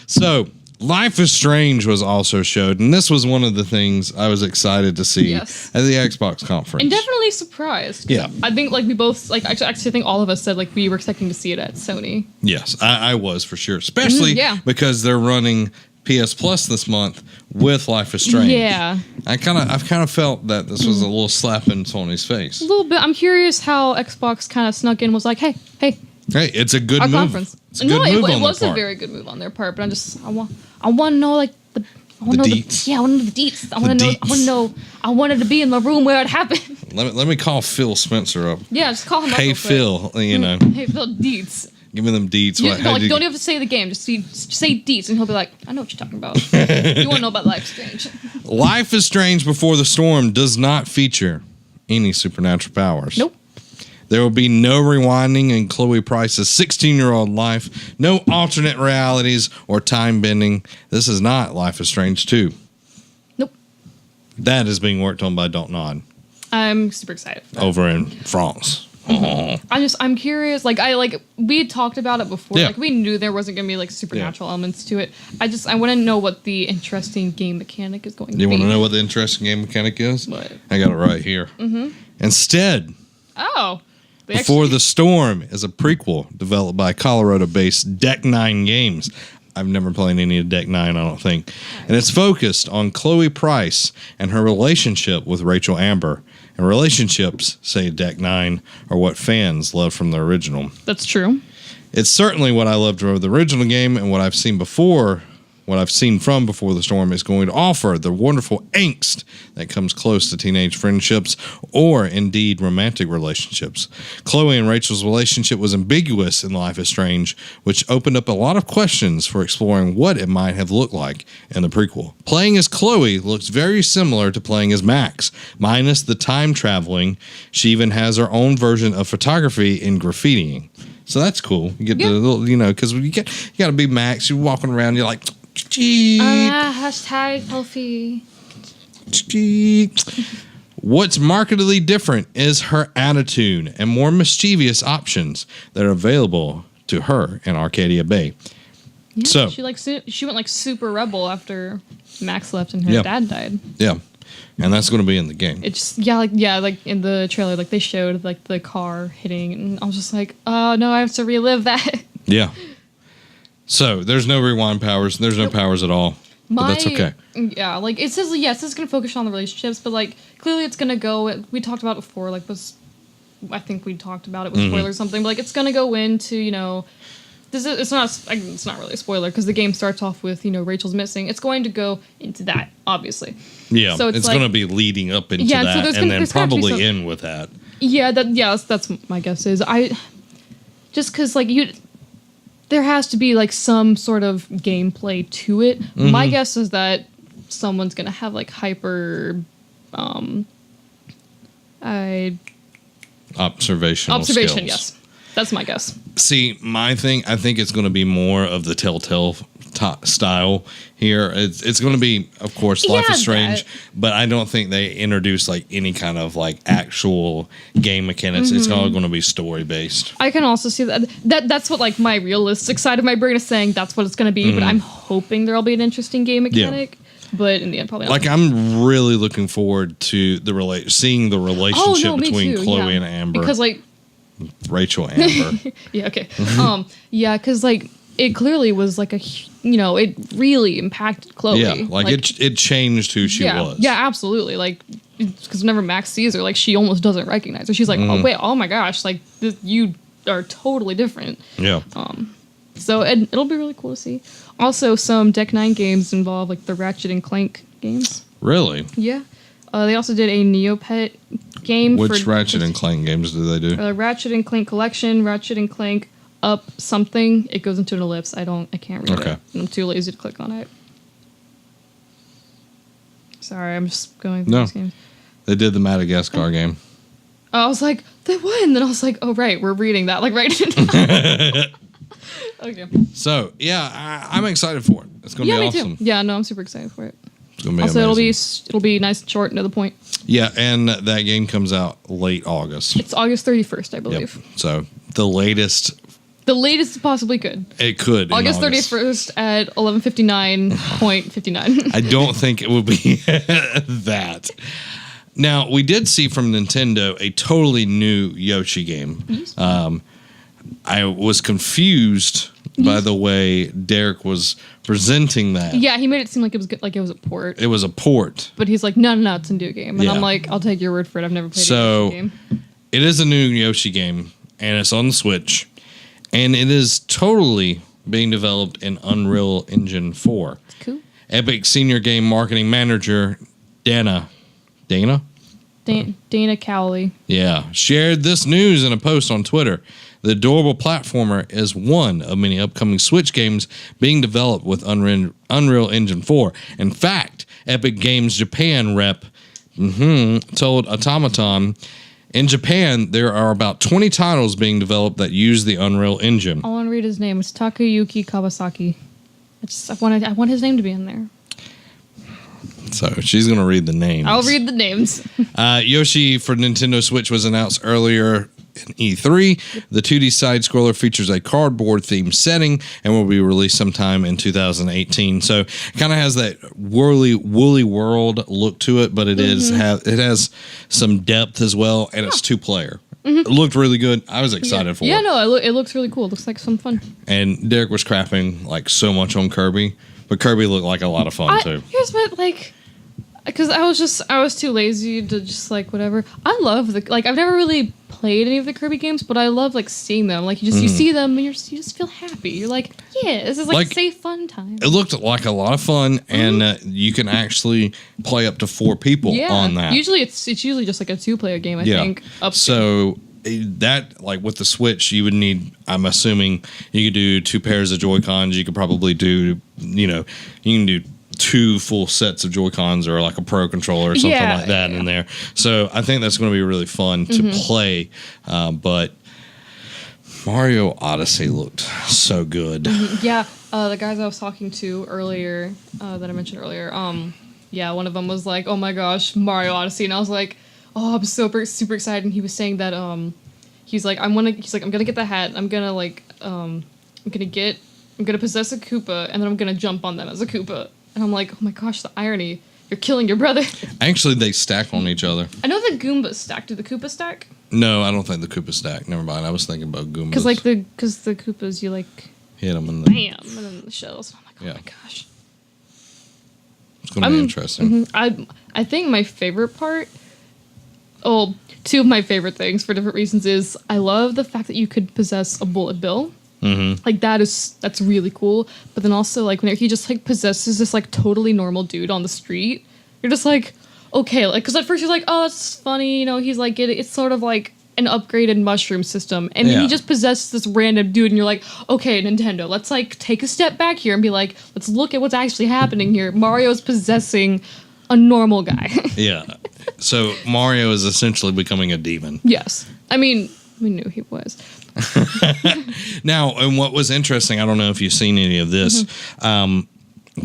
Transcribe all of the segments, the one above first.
So, Life is Strange was also showed, and this was one of the things I was excited to see at the Xbox conference. And definitely surprised. Yeah. I think like we both, like actually I think all of us said like we were expecting to see it at Sony. Yes, I was for sure. Especially because they're running PS Plus this month with Life is Strange. Yeah. I've kind of felt that this was a little slap in Sony's face. A little bit. I'm curious how Xbox kind of snuck in, was like, hey, it's a good our move. conference. It's a good move on it was their a part. very good move on their part, but I want to know like the deets. I want to know the deets. I wanted to be in the room where it happened. Let me call Phil Spencer up. Yeah, just call him up. Hey Phil, you know. Hey Phil, deets. Give me them deets. Don't even have to say the game. Just say deets, and he'll be like, I know what you're talking about. You want to know about Life is Strange. Life is Strange Before the Storm does not feature any supernatural powers. Nope. There will be no rewinding in Chloe Price's 16-year-old life, no alternate realities or time bending. This is not Life is Strange 2. Nope. That is being worked on by Don't Nod. I'm super excited for that. Over in France. I'm curious. We had talked about it before. Yeah. Like we knew there wasn't gonna be like supernatural elements to it. I want to know what the interesting game mechanic is going to be. You want to know what the interesting game mechanic is? What? I got it right here. Mm-hmm. Instead, Before the Storm is a prequel developed by Colorado-based Deck 9 Games. I've never played any of Deck 9, I don't think. And it's focused on Chloe Price and her relationship with Rachel Amber. And relationships, say Deck 9, are what fans love from the original. That's true. It's certainly what I loved from the original game, and what I've seen from Before the Storm is going to offer the wonderful angst that comes close to teenage friendships or indeed romantic relationships. Chloe and Rachel's relationship was ambiguous in Life is Strange, which opened up a lot of questions for exploring what it might have looked like in the prequel. Playing as Chloe looks very similar to playing as Max, minus the time traveling. She even has her own version of photography and graffitiing. So that's cool. You get the little, because you got to be Max. You're walking around, you're like, hashtag selfie. What's markedly different is her attitude and more mischievous options that are available to her in Arcadia Bay. Yeah, so she went like super rebel after Max left and her dad died. Yeah, and that's going to be in the game. It's like in the trailer, like they showed like the car hitting, and I was just like, oh no, I have to relive that. Yeah. So there's no rewind powers. There's no powers at all. But that's okay. Yeah, like it says, yes, it's going to focus on the relationships, but like clearly it's going to go. We talked about it before. I think we talked about it with spoilers or something. But like it's going to go into it's not really a spoiler because the game starts off with Rachel's missing. It's going to go into that, obviously. Yeah, so it's going to be leading up into that, and then probably end with that. Yeah, that's my guess. Is just because there has to be like some sort of gameplay to it. Mm-hmm. My guess is that someone's gonna have like hyper observation skills. Yes, that's my guess. See, my thing, I think it's going to be more of the Telltale style here. It's going to be, of course, Life is Strange, but I don't think they introduce like any kind of like actual game mechanics. Mm-hmm. It's all going to be story based. I can also see that's what like my realistic side of my brain is saying. That's what it's going to be. Mm-hmm. But I'm hoping there'll be an interesting game mechanic. Yeah. But in the end, probably not. Like, I'm really looking forward to seeing the relationship between Chloe and Amber. Because like Rachel Amber. Yeah. Okay. Yeah, because like it clearly was like it really impacted Chloe. Yeah, like it changed who she was. Yeah, absolutely. Like, because whenever Max sees her, like she almost doesn't recognize her. She's like, oh wait, oh my gosh, like you are totally different. Yeah. So it'll be really cool to see. Also, some Deck 9 games involve like the Ratchet and Clank games. Really? Yeah. They also did a Neopet game. Which Ratchet and Clank games do they do? Ratchet and Clank Collection, Ratchet and Clank Up something. It goes into an ellipse. I can't read it. I'm too lazy to click on it. Sorry, I'm just going through these games. They did the Madagascar game. I was like, they won. Then I was like, oh right, we're reading that like right now. Okay. So yeah, I'm excited for it. It's gonna be awesome. Me too. Yeah, no, I'm super excited for it. It's gonna be amazing. It'll be nice and short and to the point. Yeah, and that game comes out late August. It's August 31st, I believe. Yep. So the latest The latest it possibly could. It could. August 31st at 11:59.59. I don't think it will be that. Now, we did see from Nintendo a totally new Yoshi game. I was confused by the way Derek was presenting that. Yeah, he made it seem like it was good, like it was a port. It was a port. But he's like, no, it's a new game. And I'm like, I'll take your word for it. I've never played a Yoshi game. It is a new Yoshi game, and it's on the Switch. And it is totally being developed in Unreal Engine 4. It's cool. Epic Senior Game Marketing Manager Dana Cowley. Yeah, shared this news in a post on Twitter. The adorable platformer is one of many upcoming Switch games being developed with Unreal Engine 4. In fact, Epic Games Japan rep told Automaton, in Japan, there are about 20 titles being developed that use the Unreal Engine. I want to read his name. It's Takayuki Kawasaki. I want his name to be in there. So she's going to read the names. I'll read the names. Yoshi for Nintendo Switch was announced earlier in E3. The 2D side-scroller features a cardboard-themed setting and will be released sometime in 2018. So it kind of has that woolly world look to it, but it has some depth as well, and it's two-player. It looked really good. I was excited for it. Yeah, no, it looks really cool. It looks like some fun. And Derek was crapping like so much on Kirby, but Kirby looked like a lot of fun too. Here's what, like, because I was too lazy to just like whatever. I love I've never really played any of the Kirby games, but I love like seeing them. Like you see them and you just feel happy. You're like, yeah, this is like safe fun time. It looked like a lot of fun, and you can actually play up to 4 people on that. Usually it's usually just like a 2-player game. I think. So that, like with the Switch, you would need. I'm assuming you could do 2 pairs of Joy-Cons. You could probably do, you can do 2 full sets of Joy-Cons or like a Pro controller or something like that in there. So I think that's going to be really fun to play. But Mario Odyssey looked so good. Yeah, the guys I was talking to earlier, that I mentioned earlier, one of them was like, "Oh my gosh, Mario Odyssey," and I was like, "Oh, I'm super excited." And he was saying that he's like, I'm gonna get the hat. I'm gonna possess a Koopa, and then I'm gonna jump on them as a Koopa. And I'm like, oh my gosh, the irony. You're killing your brother. Actually, they stack on each other. I know the Goombas stack. Do the Koopas stack? No, I don't think the Koopas stack. Never mind. I was thinking about Goombas. Because the Koopas, you like... hit them in bam, and then the shells. I'm like, oh my gosh. It's going to be interesting. I think my favorite part... Oh, 2 of my favorite things for different reasons is I love the fact that you could possess a bullet bill. Like that's really cool. But then also like whenever he just like possesses this like totally normal dude on the street, you're just like, okay, like because at first you're like, oh, it's funny, he's like it's sort of like an upgraded mushroom system, and then he just possesses this random dude, and you're like, okay, Nintendo, let's like take a step back here and be like, let's look at what's actually happening here. Mario's possessing a normal guy. Yeah. So Mario is essentially becoming a demon. Yes. I mean, we knew he was. Now, and what was interesting, I don't know if you've seen any of this,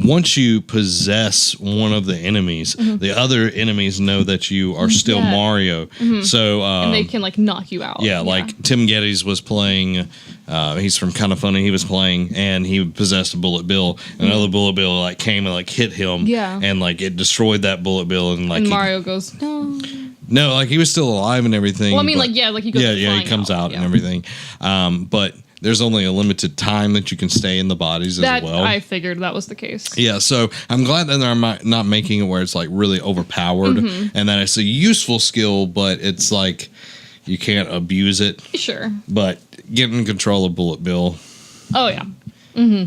once you possess one of the enemies, the other enemies know that you are still Mario. So and they can like knock you out. Yeah, like Tim Geddes was playing, he's from Kinda Funny, he was playing, and he possessed a bullet bill, and another bullet bill like came and like hit him, and like it destroyed that bullet bill, and like Mario goes, no, like he was still alive and everything. Well, I mean, like he goes. Yeah, he comes out and everything. But there's only a limited time that you can stay in the bodies as well. I figured that was the case. Yeah, so I'm glad that they're not making it where it's like really overpowered and that it's a useful skill, but it's like you can't abuse it. Sure. But getting control of Bullet Bill. Oh yeah.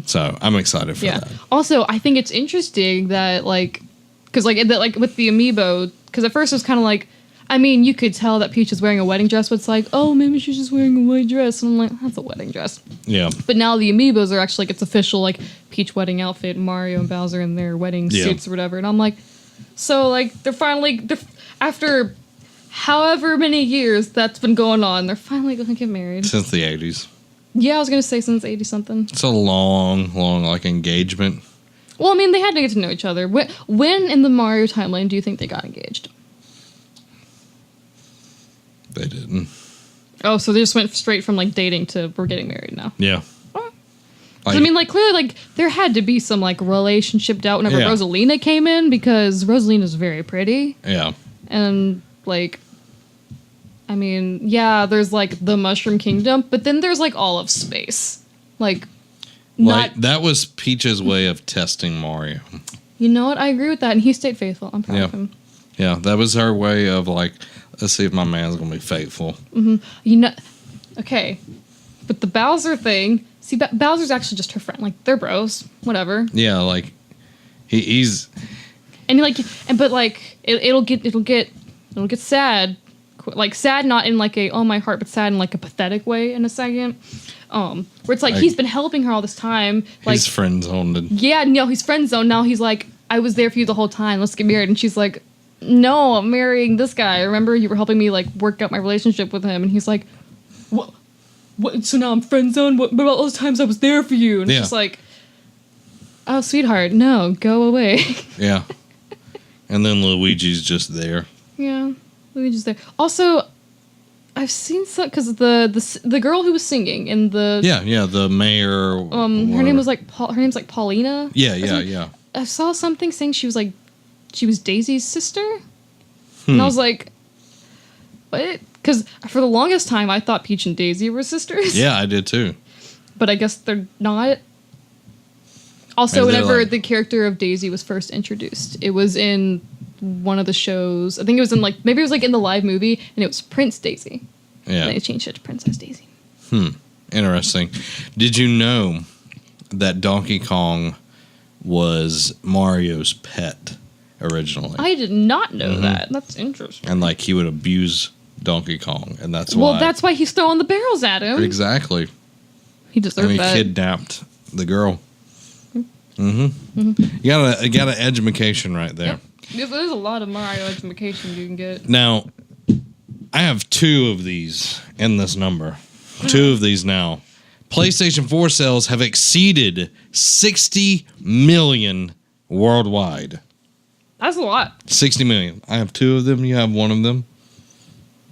So I'm excited for that. Also, I think it's interesting that because with the amiibo, because at first it was kind of like. I mean, you could tell that Peach is wearing a wedding dress, but it's like, oh, maybe she's just wearing a white dress. And I'm like, that's a wedding dress. Yeah. But now the amiibos are actually, it's official, like, Peach wedding outfit, Mario and Bowser in their wedding suits or whatever. And I'm like, so, like, they're after however many years that's been going on, they're finally going to get married. Since the 80s. Yeah, I was going to say since 80-something. It's a long, like, engagement. Well, I mean, they had to get to know each other. When in the Mario timeline do you think they got engaged? They didn't. Oh, so they just went straight from like dating to we're getting married now. Yeah. I mean, like, clearly, like, there had to be some, like, relationship doubt whenever Rosalina came in, because Rosalina's very pretty. Yeah. And, like, I mean, yeah, there's, like, the Mushroom Kingdom, but then there's, like, all of space. Like, that was Peach's way of testing Mario. You know what? I agree with that, and he stayed faithful. I'm proud of him. Yeah, that was her way of, like, let's see if my man's going to be faithful. Mm-hmm. You know, okay, but the Bowser thing... See, Bowser's actually just her friend. Like, they're bros. Whatever. Yeah, like, he's... And, like, but, like, it'll get sad. Like, sad not in, like, a, oh, my heart, but sad in, like, a pathetic way in a second. Where it's, like, he's been helping her all this time. Like, he's friend-zoned. Yeah, no, he's friend-zoned. Now he's, like, I was there for you the whole time. Let's get married. And she's, like, no, I'm marrying this guy. Remember, you were helping me, like, work out my relationship with him. And he's, like, what? So now I'm friend zoned? What about all those times I was there for you? And it's just like, oh, sweetheart, no, go away. Yeah. And then Luigi's just there. Yeah, Luigi's there. Also, I've seen some, because the girl who was singing in the... Yeah, the mayor... her name was like, her name's like Paulina? Yeah. I saw something saying she was Daisy's sister? And I was like, what? Because for the longest time, I thought Peach and Daisy were sisters. Yeah, I did too. But I guess they're not. Also, whenever the character of Daisy was first introduced, it was in one of the shows. I think it was in maybe it was in the live movie, and it was Prince Daisy. Yeah. And they changed it to Princess Daisy. Interesting. Did you know that Donkey Kong was Mario's pet originally? I did not know that. That's interesting. And he would abuse Donkey Kong, and that's why. Well, that's why he's throwing the barrels at him. Exactly. He deserved that. He kidnapped the girl. You got an education right there. Yep. There's a lot of Mario education you can get. Now, I have 2 of these in this number. 2 of these now. PlayStation 4 sales have exceeded 60 million worldwide. That's a lot. 60 million. I have 2 of them. You have 1 of them.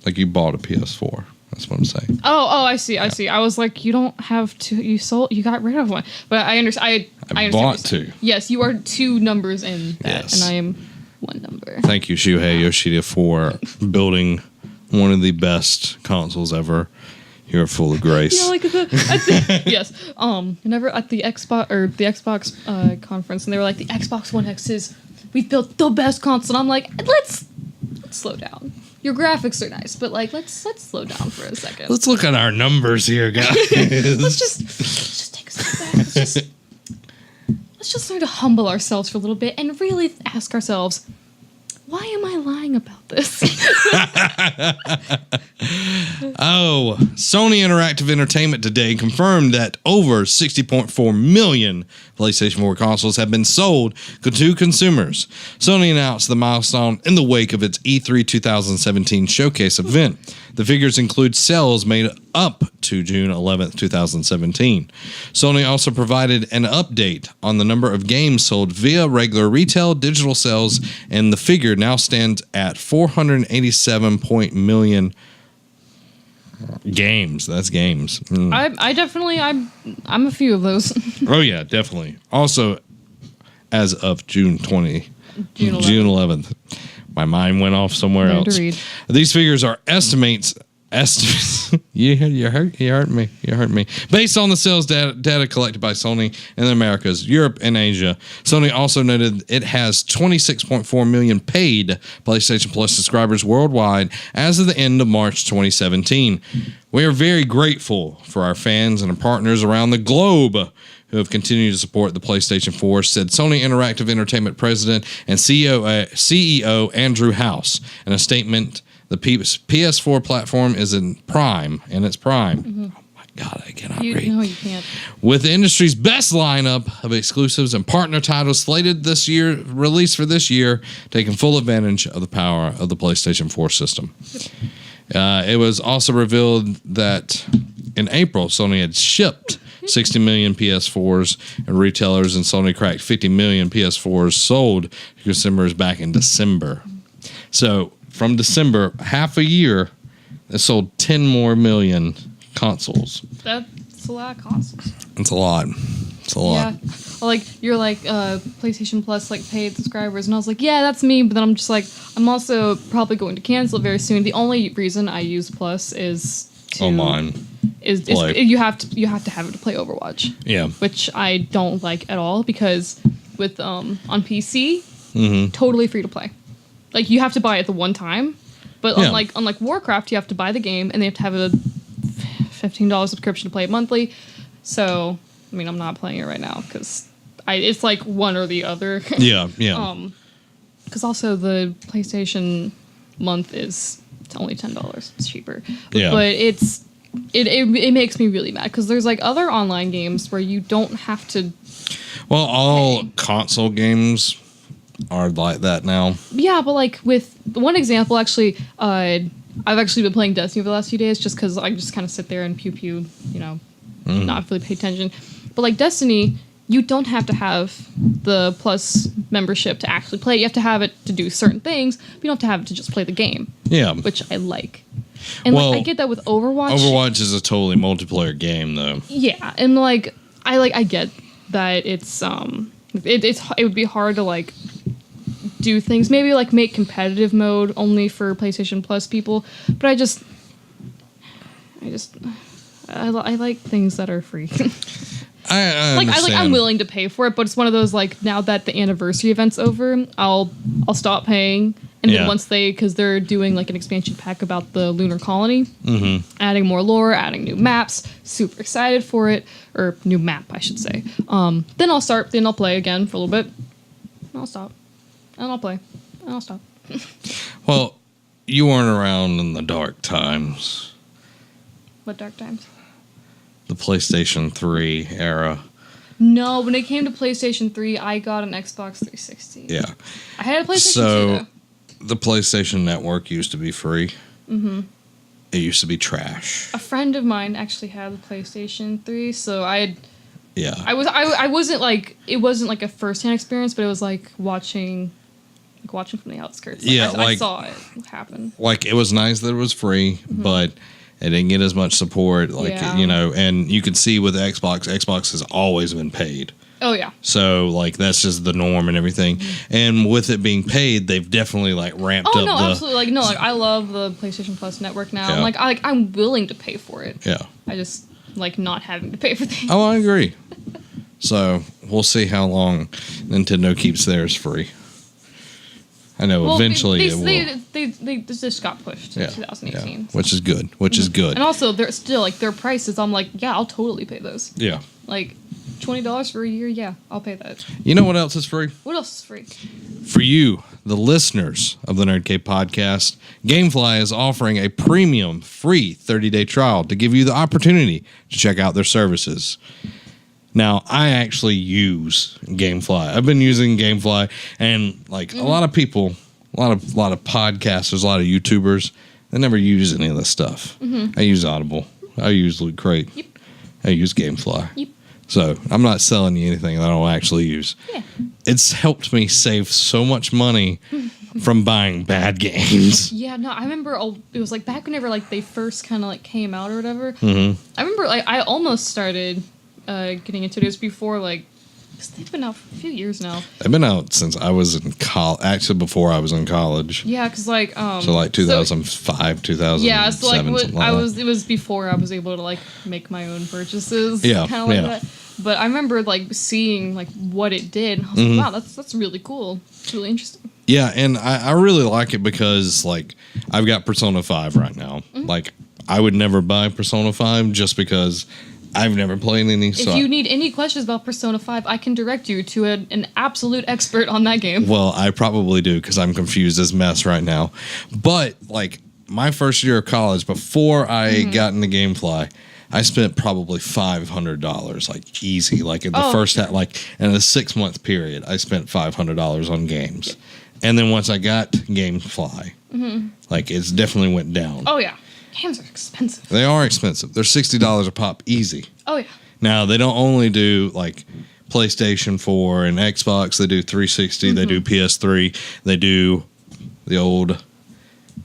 Like you bought a PS4. That's what I'm saying. Oh, I see. I was like, you don't have 2. You got rid of 1. But I understand. I bought 2. Yes, you are 2 numbers in that, and I am 1 number. Thank you, Shuhei Yoshida, for building one of the best consoles ever. You're full of grace. Yeah, yes. Whenever at the Xbox conference, and they were like, the Xbox One X we've built the best console. And I'm like, let's slow down. Your graphics are nice, but let's slow down for a second. Let's look at our numbers here, guys. let's just take a step back. Let's just learn to humble ourselves for a little bit and really ask ourselves, why am I lying about this? Sony Interactive Entertainment today confirmed that over 60.4 million PlayStation 4 consoles have been sold to consumers. Sony announced the milestone in the wake of its E3 2017 showcase event. The figures include sales made up to June 11th, 2017. Sony also provided an update on the number of games sold via regular retail, digital sales, and the figure now stands at 487 million games. That's games. I'm a few of those. Oh yeah, definitely. Also, as of June 11th. My mind went off somewhere else. These figures are estimates. You hurt me. Based on the sales data collected by Sony in the Americas, Europe, and Asia. Sony also noted it has 26.4 million paid PlayStation Plus subscribers worldwide as of the end of March 2017. We are very grateful for our fans and our partners around the globe who have continued to support the PlayStation 4, said Sony Interactive Entertainment President and CEO Andrew House in a statement. The PS4 platform is in prime. Oh my God, I cannot read. No, you can't. With the industry's best lineup of exclusives and partner titles slated released for this year, taking full advantage of the power of the PlayStation 4 system. It was also revealed that in April, Sony had shipped 60 million PS4s and retailers, and Sony cracked 50 million PS4s sold to consumers back in December. So from December, half a year, It sold 10 more million consoles. That's a lot of consoles. It's a lot. It's a lot. Yeah. Well, like, you're like, PlayStation Plus, like, paid subscribers. And I was like, yeah, that's me. But then I'm just like, I'm also probably going to cancel it very soon. The only reason I use Plus is to... Online. You have to have it to play Overwatch. Yeah. Which I don't like at all because with on PC, totally free to play. Like, you have to buy it the one time. But unlike Warcraft, you have to buy the game and they have to have a $15 subscription to play it monthly. So, I mean, I'm not playing it right now because it's like one or the other. Yeah. Because also the PlayStation month it's only $10. It's cheaper. Yeah. But it makes me really mad because there's like other online games where you don't have to. Well, all console games are like that now. Yeah, but like with one example, actually, I've actually been playing Destiny for the last few days just because I just kind of sit there and pew, not really pay attention. But like Destiny, you don't have to have the Plus membership to actually play. You have to have it to do certain things, but you don't have to have it to just play the game. Yeah. Which I like. And I get that with Overwatch. Overwatch is a totally multiplayer game, though. Yeah, and I get that it's it would be hard to like do things, maybe like make competitive mode only for PlayStation Plus people, but I like things that are free. I understand. I'm willing to pay for it, but it's one of those like now that the anniversary event's over, I'll stop paying, and then once because they're doing like an expansion pack about the lunar colony, adding more lore, adding new maps, super excited for it, or new map I should say. Then I'll play again for a little bit, and I'll stop, and I'll play, and I'll stop. Well, you weren't around in the dark times. What dark times? The PlayStation 3 era. No, when it came to PlayStation 3, I got an Xbox 360. Yeah. I had a PlayStation 2, though. The PlayStation Network used to be free. Mm-hmm. It used to be trash. A friend of mine actually had the PlayStation 3, so I wasn't like, it wasn't like a first-hand experience, but it was like watching from the outskirts. I saw it happen. Like, it was nice that it was free, but it didn't get as much support, and you can see with Xbox has always been paid. Oh, yeah. So, that's just the norm and everything. And with it being paid, they've definitely, ramped up. Oh, no, absolutely. I love the PlayStation Plus network now. Yeah. I'm willing to pay for it. Yeah. I just like not having to pay for things. Oh, I agree. So, we'll see how long Nintendo keeps theirs free. I know eventually it will. They just got pushed in 2018. Yeah. Which is good. Is good. And also, they're still, their prices, I'm like, yeah, I'll totally pay those. Yeah. $20 for a year, yeah, I'll pay that. You know what else is free? What else is free? For you, the listeners of the Nerd Cave podcast, Gamefly is offering a premium free 30-day trial to give you the opportunity to check out their services. Now, I actually use Gamefly. I've been using Gamefly, and a lot of people, a lot of podcasters, a lot of YouTubers, they never use any of this stuff. Mm-hmm. I use Audible. I use Loot Crate. Yep. I use Gamefly. Yep. So I'm not selling you anything that I don't actually use. Yeah. It's helped me save so much money from buying bad games. Yeah, no, I remember it was back whenever they first kind of came out or whatever. Mm-hmm. I remember I almost started getting into it. It was before they've been out for a few years now. They've been out since I was in college. Actually, before I was in college. Yeah, because 2005, 2007. Yeah, so it was before I was able to make my own purchases. Yeah, kind of that. But I remember seeing what it did. And I was like, wow, that's really cool. It's really interesting. Yeah, and I really like it because I've got Persona 5 right now. Mm-hmm. I would never buy Persona 5 just because I've never played any. If you need any questions about Persona 5, I can direct you to an absolute expert on that game. Well, I probably do because I'm confused as mess right now. But my first year of college, before I got into Gamefly, I spent probably $500, easy. In the first in a 6-month period, I spent $500 on games. And then once I got Gamefly, it's definitely went down. Oh, yeah. Games are expensive. They are expensive. They're $60 a pop, easy. Oh, yeah. Now, they don't only do, PlayStation 4 and Xbox. They do 360. They do PS3. They do the old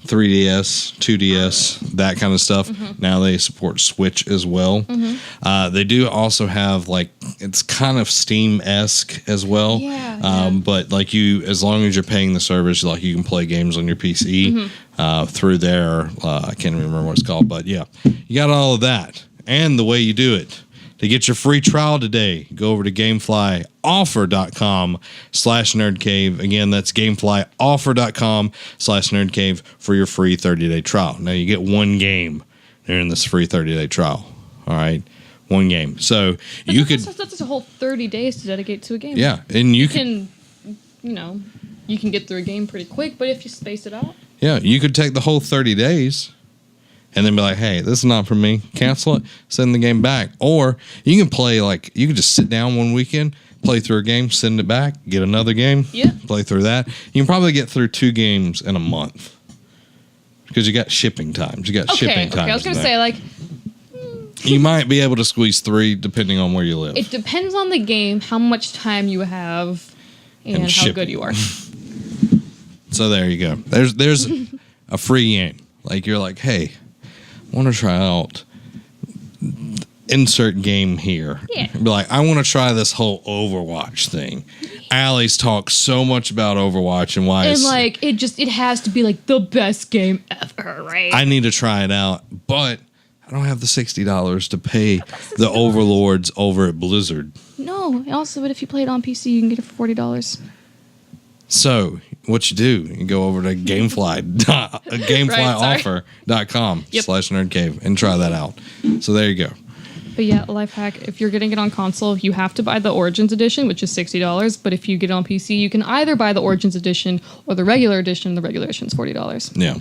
3DS, 2DS, that kind of stuff. Now they support Switch as well. They do also have like, it's kind of Steam-esque as well. But like as long as you're paying the service, like you can play games on your PC through there. I can't remember what it's called, but yeah, you got all of that. And the way you do it, to get your free trial today, go over to gameflyoffer.com/nerdcave. Again, that's gameflyoffer.com/nerdcave for your free 30-day trial. Now, you get one game during this free 30-day trial. All right? One game. So that's a whole 30 days to dedicate to a game. Yeah. And you can get through a game pretty quick, but if you space it out. Yeah, you could take the whole 30 days and then be like, hey, this is not for me. Cancel it. Send the game back. Or you can play, like, you can just sit down one weekend, play through a game, send it back, get another game, play through that. You can probably get through 2 games in a month because you got shipping times. You got shipping times. Okay, I was going to say, like, you might be able to squeeze 3 depending on where you live. It depends on the game, how much time you have, and how good you are. So there you go. There's a free game. Like, you're like, hey, I want to try out insert game here. Yeah. Be like, I want to try this whole Overwatch thing. Allie's talked so much about Overwatch and why it has to be like the best game ever, right? I need to try it out, but I don't have the $60 to pay the overlords over at Blizzard. No, also, but if you play it on PC, you can get it for $40. So what you do, you go over to gameflyoffer.com/nerdcave and try that out. So there you go. But yeah, life hack, if you're getting it on console, you have to buy the Origins Edition, which is $60. But if you get it on PC, you can either buy the Origins Edition or the regular edition. The regular edition is $40. Yeah.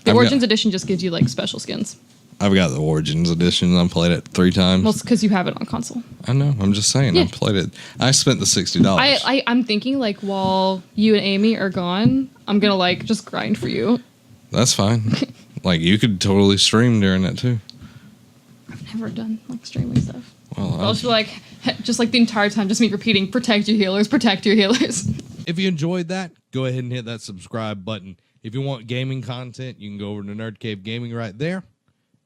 The Origins Edition just gives you like special skins. I've got the Origins Edition. I've played it 3 times. Well, it's because you have it on console. I know. I'm just saying. Yeah. I played it. I spent the $60. I'm thinking, like, while you and Amy are gone, I'm going to, like, just grind for you. That's fine. Like, you could totally stream during that, too. I've never done, like, streaming stuff. Well, I'll just be, like, just, like, the entire time, just me repeating, protect your healers, protect your healers. If you enjoyed that, go ahead and hit that subscribe button. If you want gaming content, you can go over to Nerd Cave Gaming right there.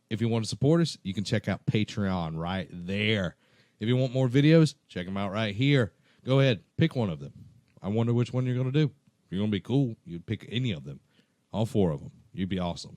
If you want to support us, you can check out Patreon right there. If you want more videos, check them out right here. Go ahead, pick one of them. I wonder which one you're going to do. If you're going to be cool, you'd pick any of them. All 4 of them. You'd be awesome.